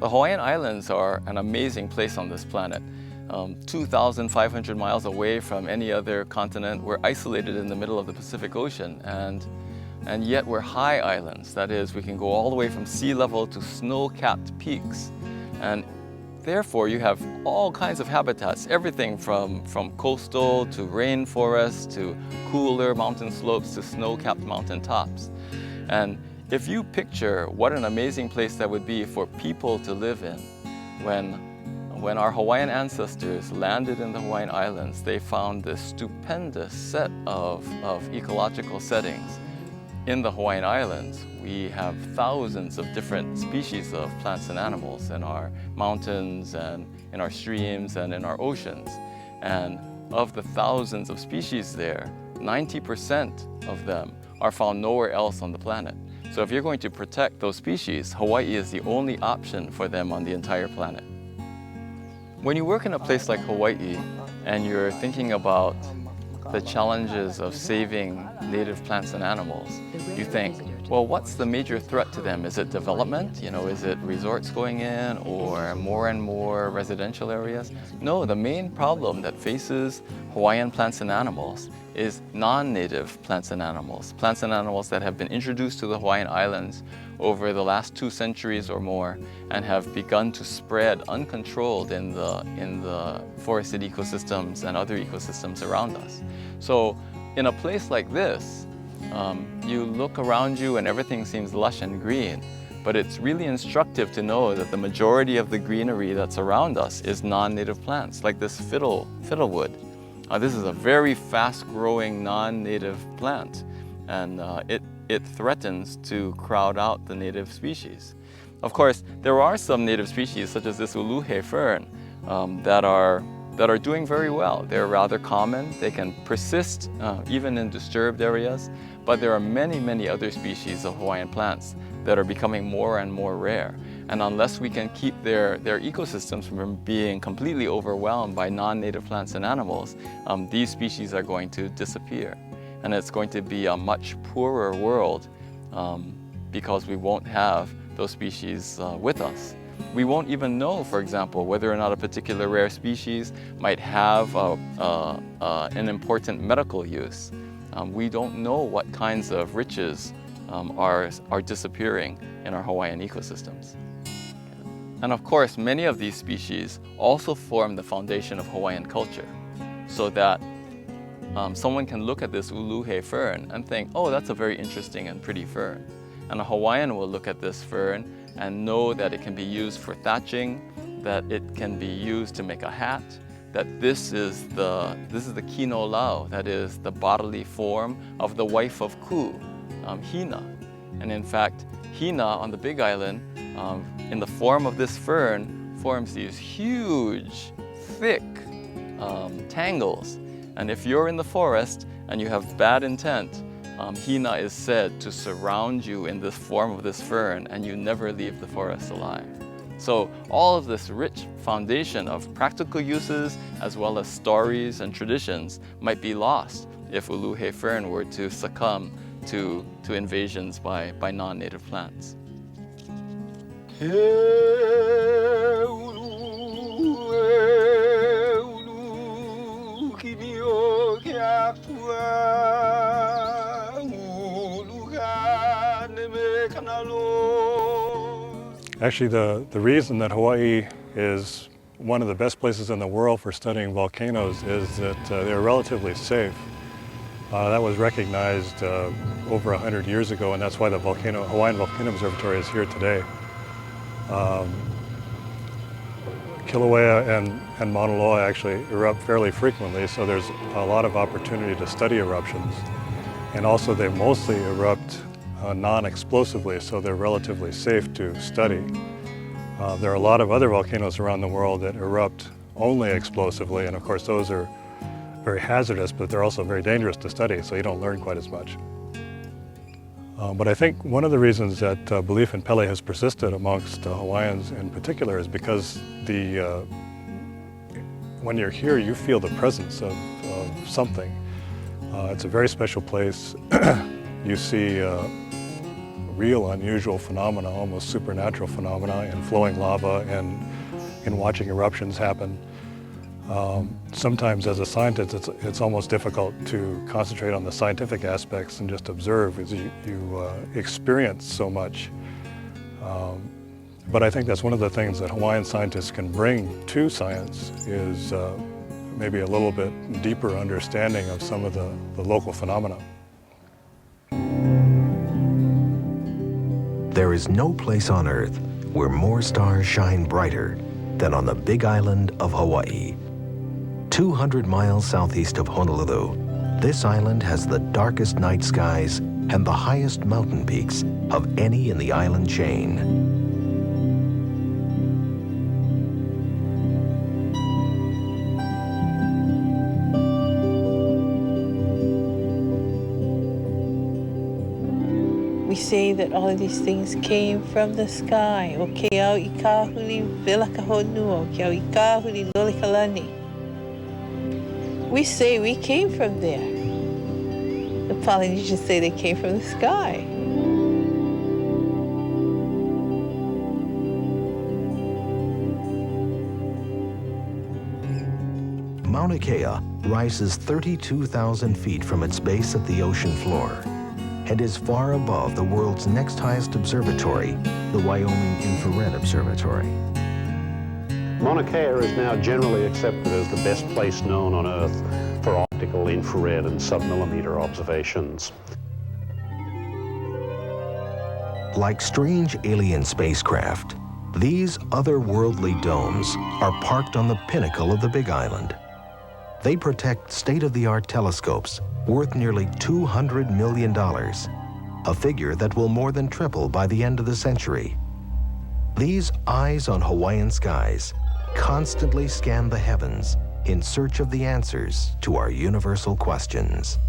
The Hawaiian Islands are an amazing place on this planet. 2,500 miles away from any other continent, we're isolated in the middle of the Pacific Ocean, and yet we're high islands. That is, we can go all the way from sea level to snow-capped peaks. And therefore, you have all kinds of habitats, everything from coastal to rainforest to cooler mountain slopes to snow-capped mountain tops. And if you picture what an amazing place that would be for people to live in, when our Hawaiian ancestors landed in the Hawaiian Islands, they found this stupendous set of ecological settings. In the Hawaiian Islands, we have thousands of different species of plants and animals in our mountains and in our streams and in our oceans. And of the thousands of species there, 90% of them are found nowhere else on the planet. So if you're going to protect those species, Hawaii is the only option for them on the entire planet. When you work in a place like Hawaii and you're thinking about the challenges of saving native plants and animals, you think, well, what's the major threat to them? Is it development? Is it resorts going in or more and more residential areas? No, the main problem that faces Hawaiian plants and animals is non-native plants and animals that have been introduced to the Hawaiian Islands over the last 2 centuries or more and have begun to spread uncontrolled in the forested ecosystems and other ecosystems around us. So in a place like this, you look around you and everything seems lush and green, but it's really instructive to know that the majority of the greenery that's around us is non-native plants, like this fiddlewood. This is a very fast-growing non-native plant, and it threatens to crowd out the native species. Of course, there are some native species, such as this uluhe fern, that are doing very well. They're rather common. They can persist even in disturbed areas, but there are many, many other species of Hawaiian plants that are becoming more and more rare. And unless we can keep their ecosystems from being completely overwhelmed by non-native plants and animals, these species are going to disappear. And it's going to be a much poorer world because we won't have those species with us. We won't even know, for example, whether or not a particular rare species might have an important medical use. We don't know what kinds of riches are disappearing in our Hawaiian ecosystems. And of course, many of these species also form the foundation of Hawaiian culture, so that someone can look at this uluhe fern and think, oh, that's a very interesting and pretty fern. And a Hawaiian will look at this fern and know that it can be used for thatching, that it can be used to make a hat, that this is the kino lau, that is the bodily form of the wife of Ku, Hina. And in fact, Hina on the Big Island, in the form of this fern, forms these huge, thick tangles. And if you're in the forest and you have bad intent, Hina is said to surround you in this form of this fern and you never leave the forest alive. So all of this rich foundation of practical uses as well as stories and traditions might be lost if uluhe fern were to succumb to invasions by non-native plants. Actually, the reason that Hawaii is one of the best places in the world for studying volcanoes is that they're relatively safe. That was recognized over 100 years ago, and that's why the Hawaiian Volcano Observatory is here today. Kilauea and Mauna Loa actually erupt fairly frequently, so there's a lot of opportunity to study eruptions. And also they mostly erupt non-explosively, so they're relatively safe to study. There are a lot of other volcanoes around the world that erupt only explosively, and of course those are very hazardous, but they're also very dangerous to study, so you don't learn quite as much. But I think one of the reasons that belief in Pele has persisted amongst Hawaiians in particular is because when you're here, you feel the presence of something. It's a very special place. You see real unusual phenomena, almost supernatural phenomena in flowing lava and in watching eruptions happen. Sometimes as a scientist, it's almost difficult to concentrate on the scientific aspects and just observe as you experience so much. But I think that's one of the things that Hawaiian scientists can bring to science is maybe a little bit deeper understanding of some of the local phenomena. There is no place on Earth where more stars shine brighter than on the Big Island of Hawaii. 200 miles southeast of Honolulu, this island has the darkest night skies and the highest mountain peaks of any in the island chain. We say that all of these things came from the sky. O ke au I kahuli vela ka honua, o ke au I kahuli lole ka lani. We say we came from there. The Polynesians say they came from the sky. Mauna Kea rises 32,000 feet from its base at the ocean floor and is far above the world's next highest observatory, the Wyoming Infrared Observatory. Mauna Kea is now generally accepted as the best place known on Earth for optical, infrared, and submillimeter observations. Like strange alien spacecraft, these otherworldly domes are parked on the pinnacle of the Big Island. They protect state-of-the-art telescopes worth nearly $200 million, a figure that will more than triple by the end of the century. These eyes on Hawaiian skies constantly scan the heavens in search of the answers to our universal questions.